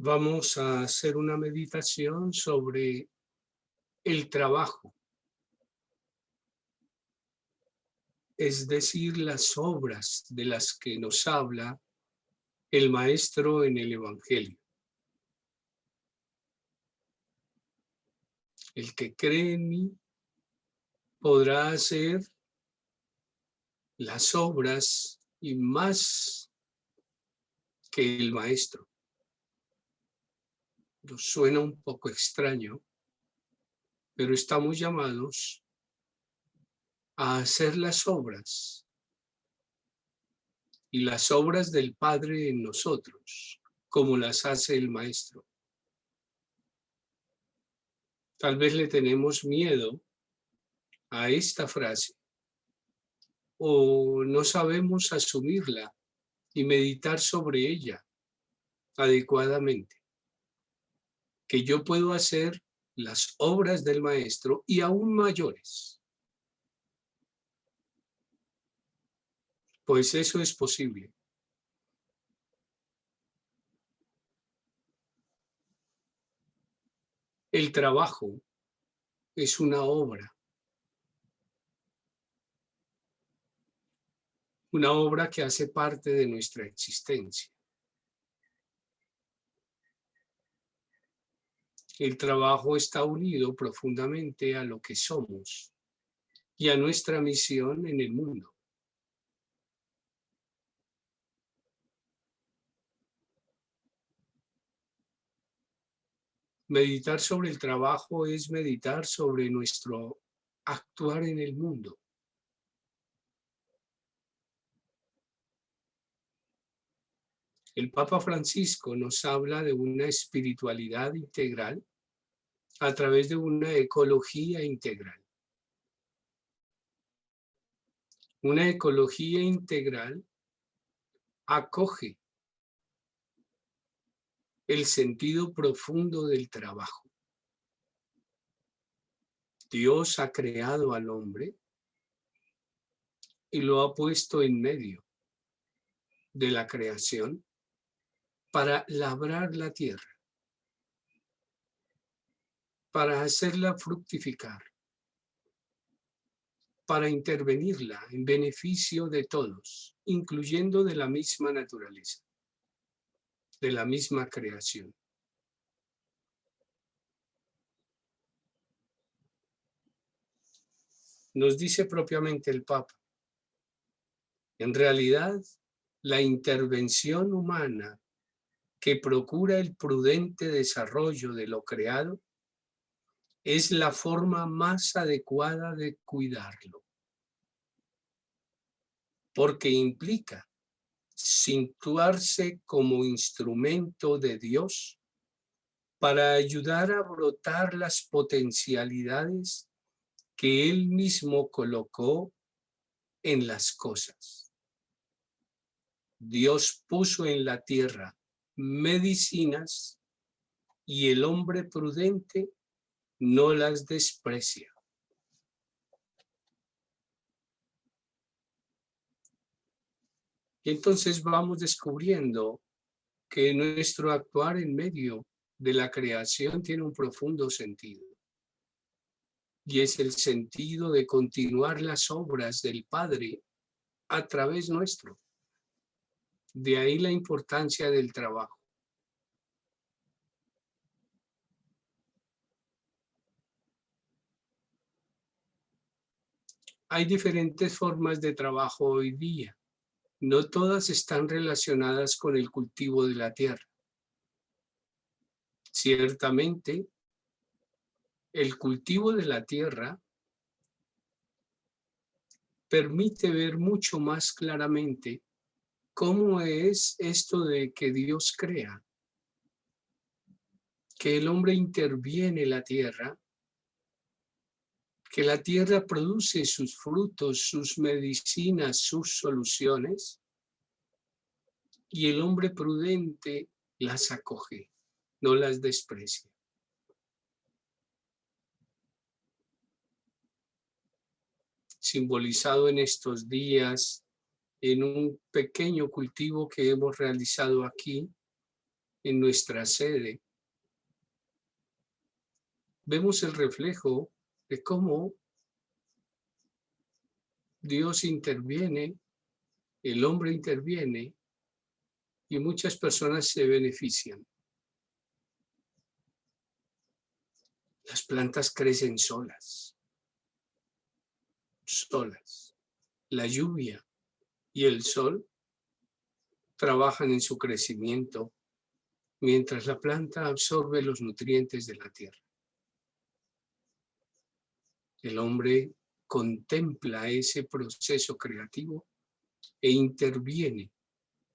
Vamos a hacer una meditación sobre el trabajo, es decir, las obras de las que nos habla el Maestro en el Evangelio. El que cree en mí podrá hacer las obras y más que el Maestro. Nos suena un poco extraño, pero estamos llamados a hacer las obras y las obras del Padre en nosotros, como las hace el Maestro. Tal vez le tenemos miedo a esta frase o no sabemos asumirla y meditar sobre ella adecuadamente. Que yo puedo hacer las obras del Maestro y aún mayores. Pues eso es posible. El trabajo es una obra que hace parte de nuestra existencia. El trabajo está unido profundamente a lo que somos y a nuestra misión en el mundo. Meditar sobre el trabajo es meditar sobre nuestro actuar en el mundo. El Papa Francisco nos habla de una espiritualidad integral a través de una ecología integral. Una ecología integral acoge el sentido profundo del trabajo. Dios ha creado al hombre y lo ha puesto en medio de la creación para labrar la tierra, para hacerla fructificar, para intervenirla en beneficio de todos, incluyendo de la misma naturaleza, de la misma creación. Nos dice propiamente el Papa, en realidad, la intervención humana que procura el prudente desarrollo de lo creado es la forma más adecuada de cuidarlo, porque implica situarse como instrumento de Dios para ayudar a brotar las potencialidades que Él mismo colocó en las cosas. Dios puso en la tierra medicinas y el hombre prudente no las desprecia. Y entonces vamos descubriendo que nuestro actuar en medio de la creación tiene un profundo sentido. Y es el sentido de continuar las obras del Padre a través nuestro. De ahí la importancia del trabajo. Hay diferentes formas de trabajo hoy día. No todas están relacionadas con el cultivo de la tierra. Ciertamente, el cultivo de la tierra permite ver mucho más claramente cómo es esto de que Dios crea, que el hombre interviene en la tierra, que la tierra produce sus frutos, sus medicinas, sus soluciones, y el hombre prudente las acoge, no las desprecia. Simbolizado en estos días en un pequeño cultivo que hemos realizado aquí, en nuestra sede, vemos el reflejo de cómo Dios interviene, el hombre interviene y muchas personas se benefician. Las plantas crecen solas. La lluvia y el sol trabajan en su crecimiento mientras la planta absorbe los nutrientes de la tierra. El hombre contempla ese proceso creativo e interviene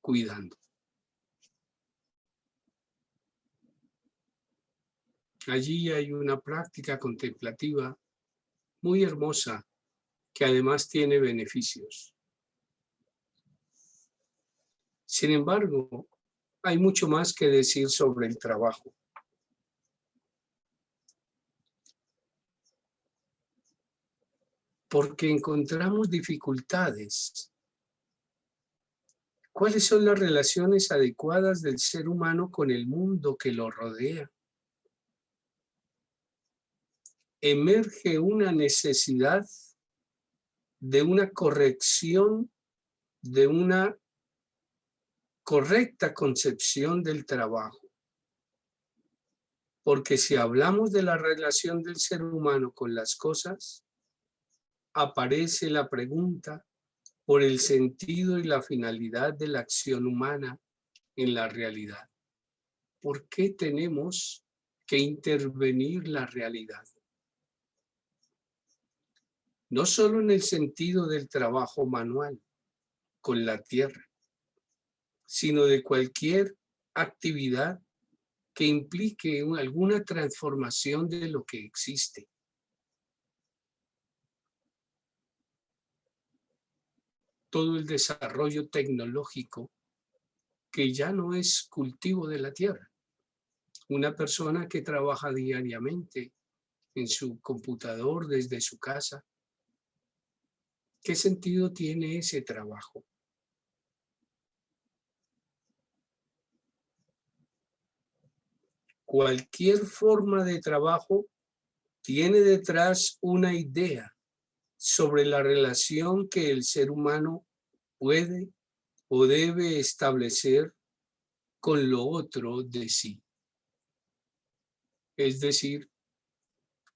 cuidando. Allí hay una práctica contemplativa muy hermosa que además tiene beneficios. Sin embargo, hay mucho más que decir sobre el trabajo. Porque encontramos dificultades. ¿Cuáles son las relaciones adecuadas del ser humano con el mundo que lo rodea? Emerge una necesidad de una corrección, de una correcta concepción del trabajo. Porque si hablamos de la relación del ser humano con las cosas, aparece la pregunta por el sentido y la finalidad de la acción humana en la realidad. ¿Por qué tenemos que intervenir la realidad? No solo en el sentido del trabajo manual con la tierra, sino de cualquier actividad que implique alguna transformación de lo que existe. Todo el desarrollo tecnológico que ya no es cultivo de la tierra. Una persona que trabaja diariamente en su computador desde su casa, ¿qué sentido tiene ese trabajo? Cualquier forma de trabajo tiene detrás una idea sobre la relación que el ser humano puede o debe establecer con lo otro de sí. Es decir,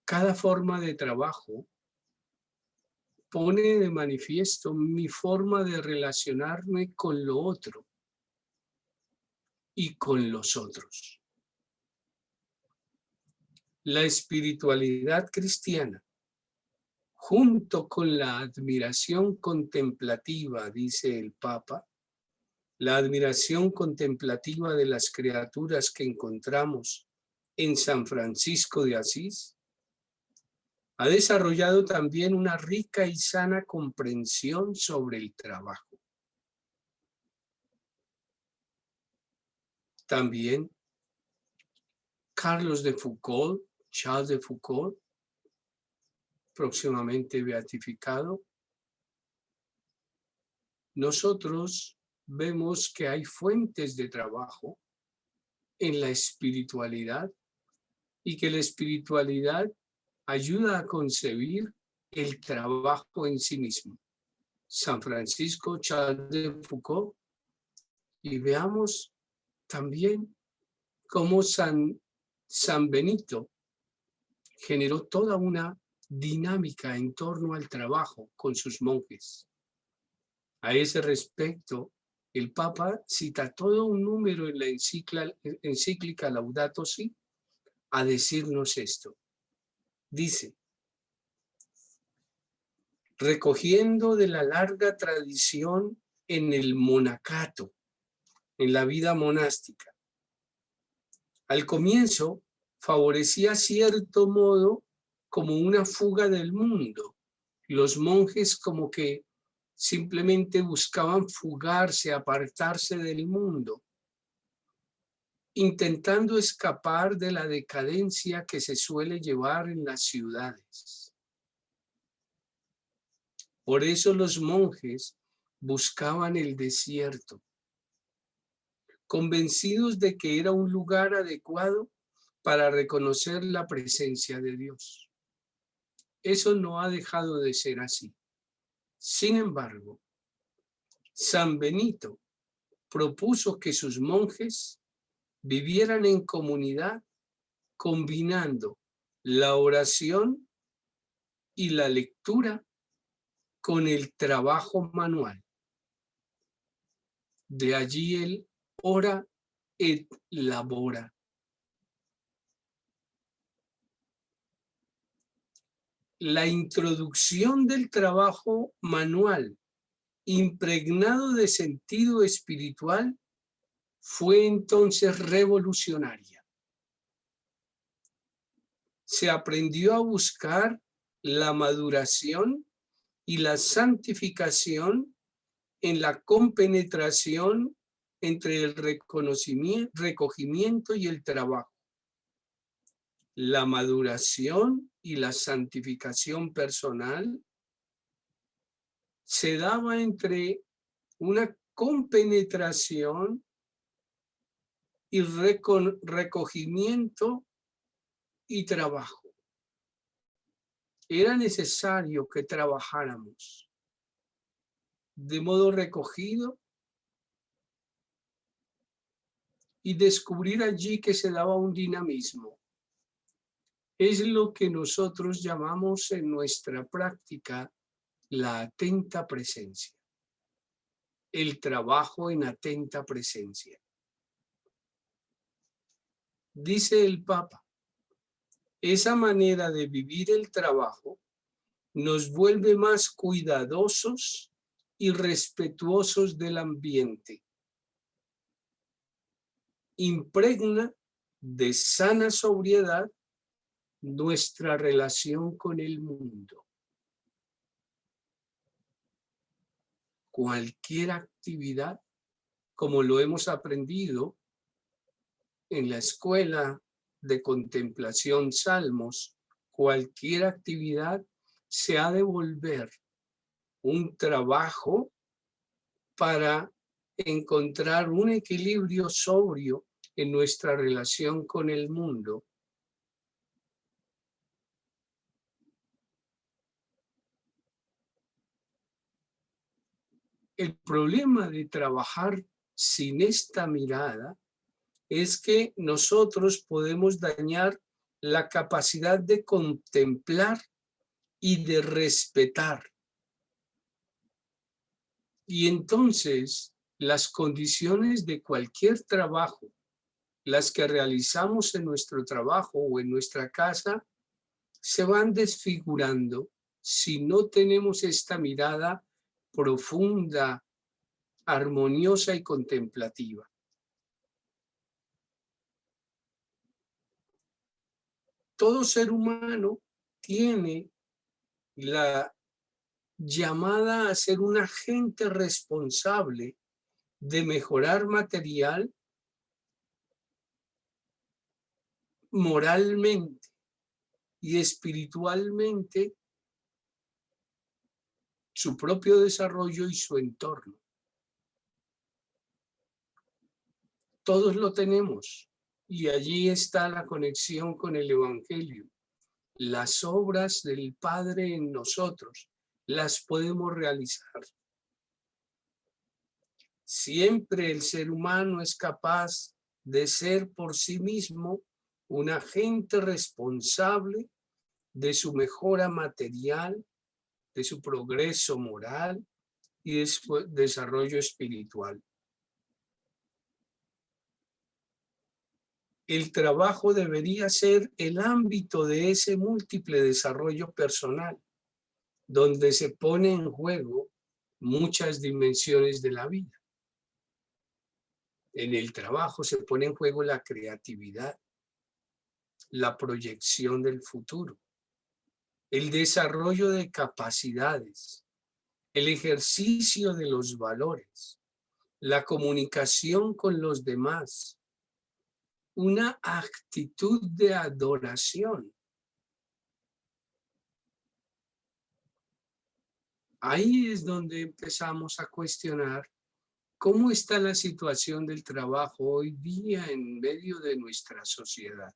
cada forma de trabajo pone de manifiesto mi forma de relacionarme con lo otro y con los otros. La espiritualidad cristiana, junto con la admiración contemplativa, dice el Papa, la admiración contemplativa de las criaturas que encontramos en San Francisco de Asís, ha desarrollado también una rica y sana comprensión sobre el trabajo. También Charles de Foucault, próximamente beatificado, nosotros vemos que hay fuentes de trabajo en la espiritualidad y que la espiritualidad ayuda a concebir el trabajo en sí mismo. San Francisco, Charles de Foucault, y veamos también cómo San Benito generó toda una dinámica en torno al trabajo con sus monjes. A ese respecto, el Papa cita todo un número en la encíclica Laudato Si a decirnos esto. Dice, recogiendo de la larga tradición en el monacato, en la vida monástica, al comienzo favorecía cierto modo como una fuga del mundo. Los monjes como que simplemente buscaban fugarse, apartarse del mundo, intentando escapar de la decadencia que se suele llevar en las ciudades. Por eso los monjes buscaban el desierto, convencidos de que era un lugar adecuado para reconocer la presencia de Dios. Eso no ha dejado de ser así. Sin embargo, San Benito propuso que sus monjes vivieran en comunidad combinando la oración y la lectura con el trabajo manual. De allí el ora et labora. La introducción del trabajo manual impregnado de sentido espiritual fue entonces revolucionaria. Se aprendió a buscar la maduración y la santificación en la compenetración entre el recogimiento y el trabajo. La maduración y la santificación personal se daba entre una compenetración y recogimiento y trabajo. Era necesario que trabajáramos de modo recogido y descubrir allí que se daba un dinamismo. Es lo que nosotros llamamos en nuestra práctica la atenta presencia, el trabajo en atenta presencia. Dice el Papa, esa manera de vivir el trabajo nos vuelve más cuidadosos y respetuosos del ambiente. Impregna de sana sobriedad nuestra relación con el mundo. Cualquier actividad, como lo hemos aprendido en la escuela de contemplación Salmos, cualquier actividad se ha de volver un trabajo para encontrar un equilibrio sobrio en nuestra relación con el mundo. El problema de trabajar sin esta mirada es que nosotros podemos dañar la capacidad de contemplar y de respetar. Y entonces las condiciones de cualquier trabajo, las que realizamos en nuestro trabajo o en nuestra casa, se van desfigurando si no tenemos esta mirada profunda, armoniosa y contemplativa. Todo ser humano tiene la llamada a ser un agente responsable de mejorar material, moralmente y espiritualmente su propio desarrollo y su entorno. Todos lo tenemos y allí está la conexión con el Evangelio. Las obras del Padre en nosotros las podemos realizar. Siempre el ser humano es capaz de ser por sí mismo un agente responsable de su mejora material, de su progreso moral y de su desarrollo espiritual. El trabajo debería ser el ámbito de ese múltiple desarrollo personal, donde se pone en juego muchas dimensiones de la vida. En el trabajo se pone en juego la creatividad, la proyección del futuro, el desarrollo de capacidades, el ejercicio de los valores, la comunicación con los demás, una actitud de adoración. Ahí es donde empezamos a cuestionar ¿Cómo está la situación del trabajo hoy día en medio de nuestra sociedad?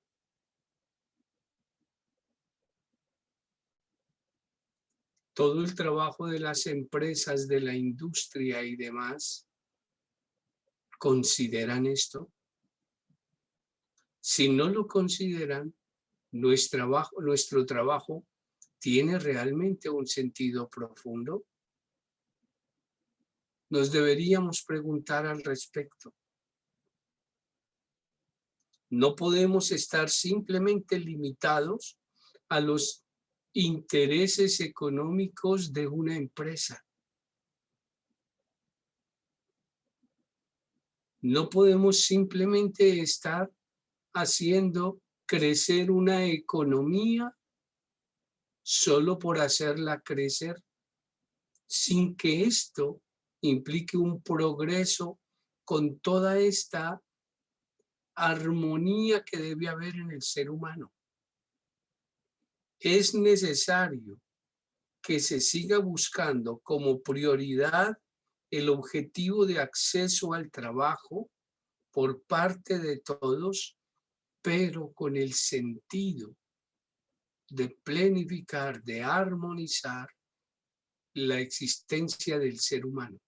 Todo el trabajo de las empresas, de la industria y demás, ¿consideran esto? Si no lo consideran, nuestro trabajo tiene realmente un sentido profundo. Nos deberíamos preguntar al respecto. No podemos estar simplemente limitados a los intereses económicos de una empresa. No podemos simplemente estar haciendo crecer una economía solo por hacerla crecer, sin que esto implique un progreso con toda esta armonía que debe haber en el ser humano. Es necesario que se siga buscando como prioridad el objetivo de acceso al trabajo por parte de todos, pero con el sentido de planificar, de armonizar la existencia del ser humano.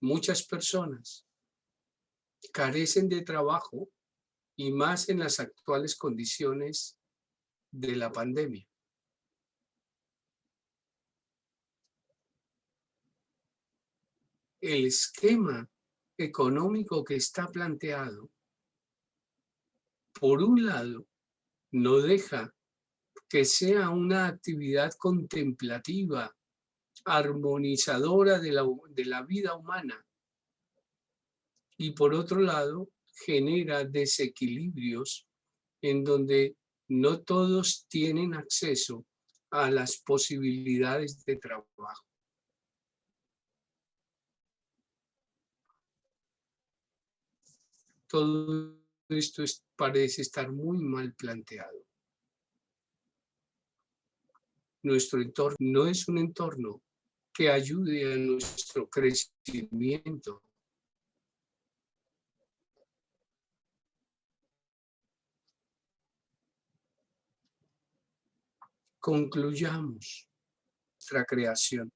Muchas personas carecen de trabajo y más en las actuales condiciones de la pandemia. El esquema económico que está planteado, por un lado, no deja que sea una actividad contemplativa, armonizadora de la vida humana, y por otro lado, genera desequilibrios en donde no todos tienen acceso a las posibilidades de trabajo. Todo esto parece estar muy mal planteado. Nuestro entorno no es un entorno que ayude a nuestro crecimiento. Concluyamos nuestra creación.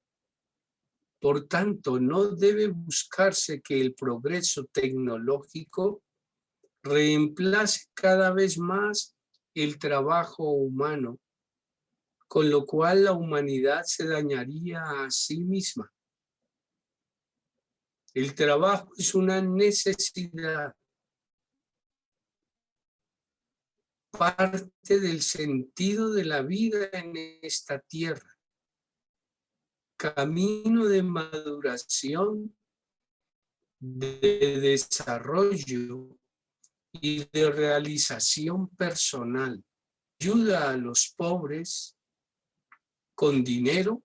Por tanto, no debe buscarse que el progreso tecnológico reemplace cada vez más el trabajo humano, con lo cual la humanidad se dañaría a sí misma. El trabajo es una necesidad, parte del sentido de la vida en esta tierra, camino de maduración, de desarrollo y de realización personal. Ayuda a los pobres con dinero.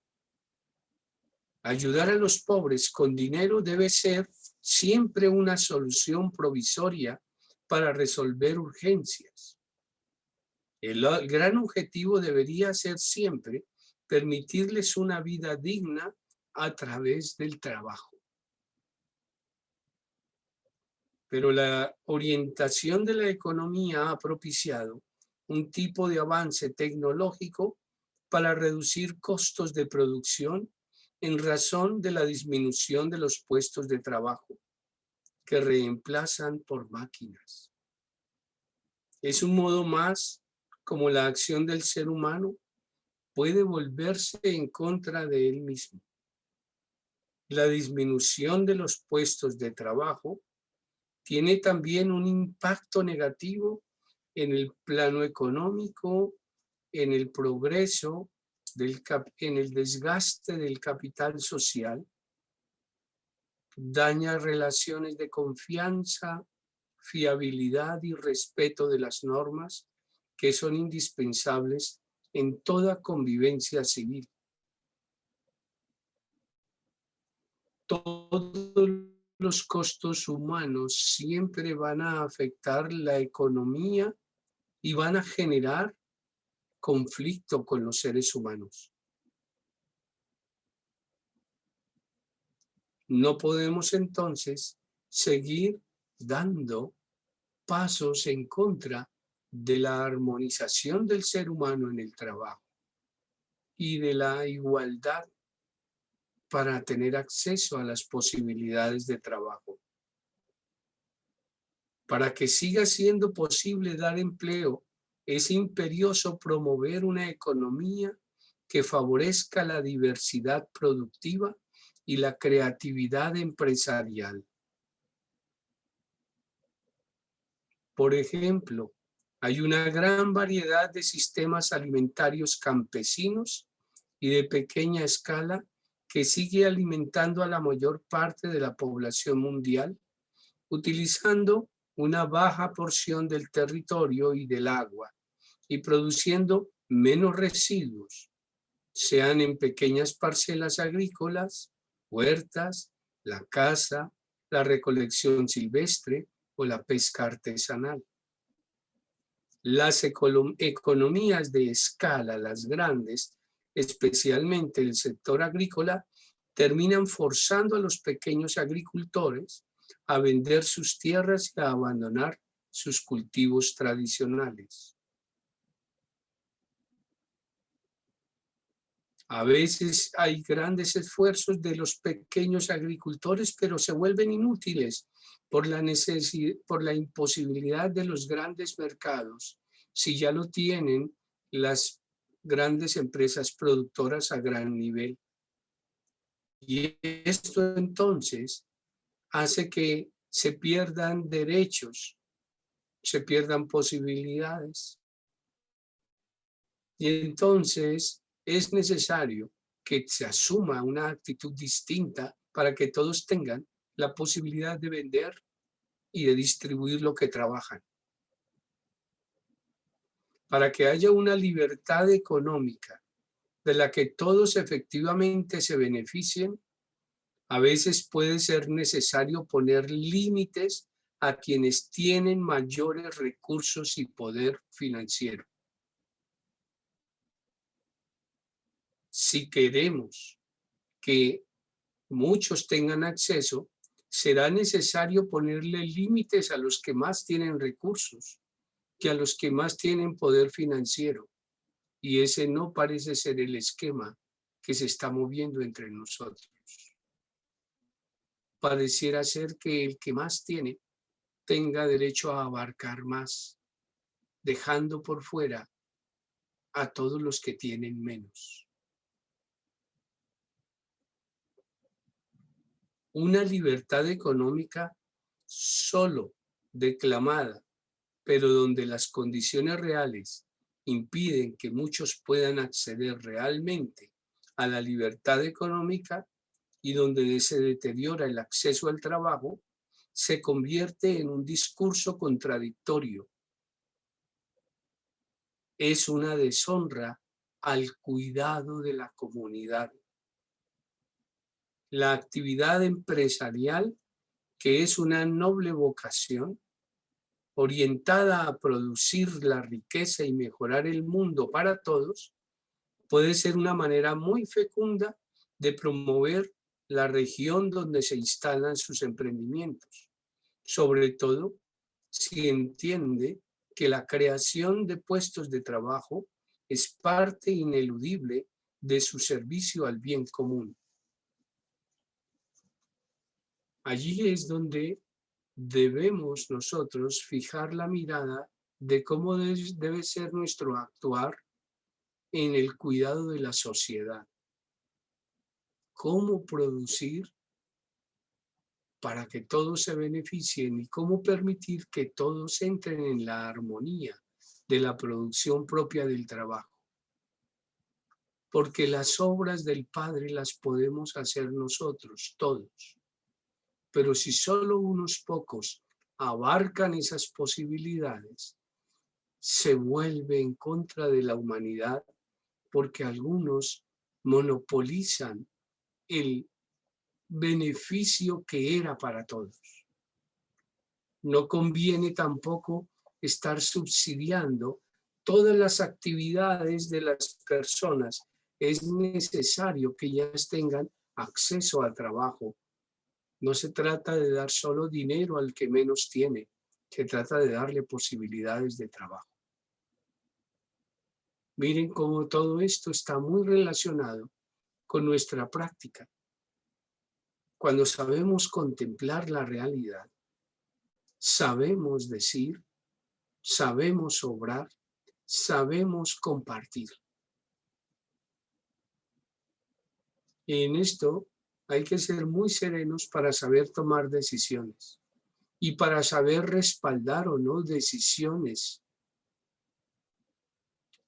Ayudar a los pobres con dinero debe ser siempre una solución provisoria para resolver urgencias. El gran objetivo debería ser siempre permitirles una vida digna a través del trabajo. Pero la orientación de la economía ha propiciado un tipo de avance tecnológico para reducir costos de producción en razón de la disminución de los puestos de trabajo que reemplazan por máquinas. Es un modo más como la acción del ser humano puede volverse en contra de él mismo. La disminución de los puestos de trabajo tiene también un impacto negativo en el plano económico, en el progreso, en el desgaste del capital social, daña relaciones de confianza, fiabilidad y respeto de las normas que son indispensables en toda convivencia civil. Todos los costos humanos siempre van a afectar la economía y van a generar conflicto con los seres humanos. No podemos entonces seguir dando pasos en contra de la armonización del ser humano en el trabajo y de la igualdad para tener acceso a las posibilidades de trabajo. Para que siga siendo posible dar empleo, es imperioso promover una economía que favorezca la diversidad productiva y la creatividad empresarial. Por ejemplo, hay una gran variedad de sistemas alimentarios campesinos y de pequeña escala que sigue alimentando a la mayor parte de la población mundial, utilizando una baja porción del territorio y del agua y produciendo menos residuos, sean en pequeñas parcelas agrícolas, huertas, la caza, la recolección silvestre o la pesca artesanal. Las economías de escala, las grandes, especialmente el sector agrícola, terminan forzando a los pequeños agricultores a vender sus tierras y a abandonar sus cultivos tradicionales. A veces hay grandes esfuerzos de los pequeños agricultores, pero se vuelven inútiles por la imposibilidad de los grandes mercados, si ya lo tienen las grandes empresas productoras a gran nivel. Y esto entonces hace que se pierdan derechos, se pierdan posibilidades. Y entonces es necesario que se asuma una actitud distinta para que todos tengan la posibilidad de vender y de distribuir lo que trabajan. Para que haya una libertad económica de la que todos efectivamente se beneficien, a veces puede ser necesario poner límites a quienes tienen mayores recursos y poder financiero. Si queremos que muchos tengan acceso, será necesario ponerle límites a los que más tienen recursos que a los que más tienen poder financiero. Y ese no parece ser el esquema que se está moviendo entre nosotros. Pareciera ser que el que más tiene tenga derecho a abarcar más, dejando por fuera a todos los que tienen menos. Una libertad económica solo declamada, pero donde las condiciones reales impiden que muchos puedan acceder realmente a la libertad económica y donde se deteriora el acceso al trabajo, se convierte en un discurso contradictorio. Es una deshonra al cuidado de la comunidad. La actividad empresarial, que es una noble vocación, orientada a producir la riqueza y mejorar el mundo para todos, puede ser una manera muy fecunda de promover la región donde se instalan sus emprendimientos, sobre todo si entiende que la creación de puestos de trabajo es parte ineludible de su servicio al bien común. Allí es donde debemos nosotros fijar la mirada de cómo debe ser nuestro actuar en el cuidado de la sociedad. Cómo producir para que todos se beneficien y cómo permitir que todos entren en la armonía de la producción propia del trabajo. Porque las obras del Padre las podemos hacer nosotros, todos. Pero si solo unos pocos abarcan esas posibilidades, se vuelve en contra de la humanidad porque algunos monopolizan el beneficio que era para todos. No conviene tampoco estar subsidiando todas las actividades de las personas. Es necesario que ellas tengan acceso al trabajo No se trata de dar solo dinero al que menos tiene, se trata de darle posibilidades de trabajo. Miren cómo todo esto está muy relacionado con nuestra práctica. Cuando sabemos contemplar la realidad, sabemos decir, sabemos obrar, sabemos compartir. Y en esto hay que ser muy serenos para saber tomar decisiones y para saber respaldar o no decisiones.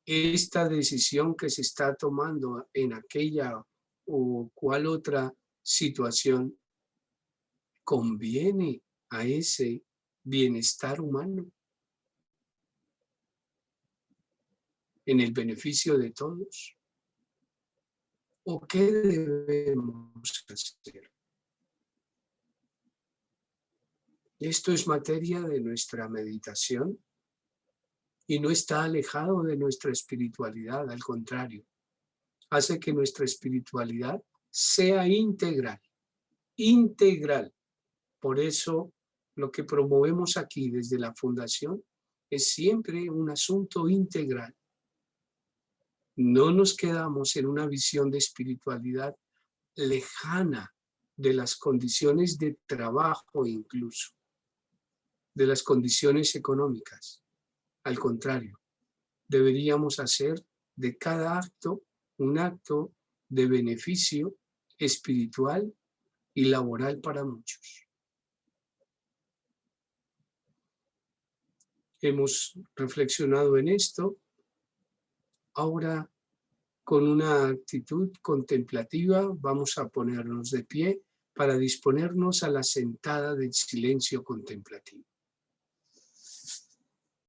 Esta decisión que se está tomando en aquella o cual otra situación conviene a ese bienestar humano, en el beneficio de todos. ¿O qué debemos hacer? Esto es materia de nuestra meditación y no está alejado de nuestra espiritualidad, al contrario, hace que nuestra espiritualidad sea integral, integral. Por eso lo que promovemos aquí desde la Fundación es siempre un asunto integral. No nos quedamos en una visión de espiritualidad lejana de las condiciones de trabajo incluso, de las condiciones económicas. Al contrario, deberíamos hacer de cada acto un acto de beneficio espiritual y laboral para muchos. Hemos reflexionado en esto. Ahora, con una actitud contemplativa, vamos a ponernos de pie para disponernos a la sentada del silencio contemplativo.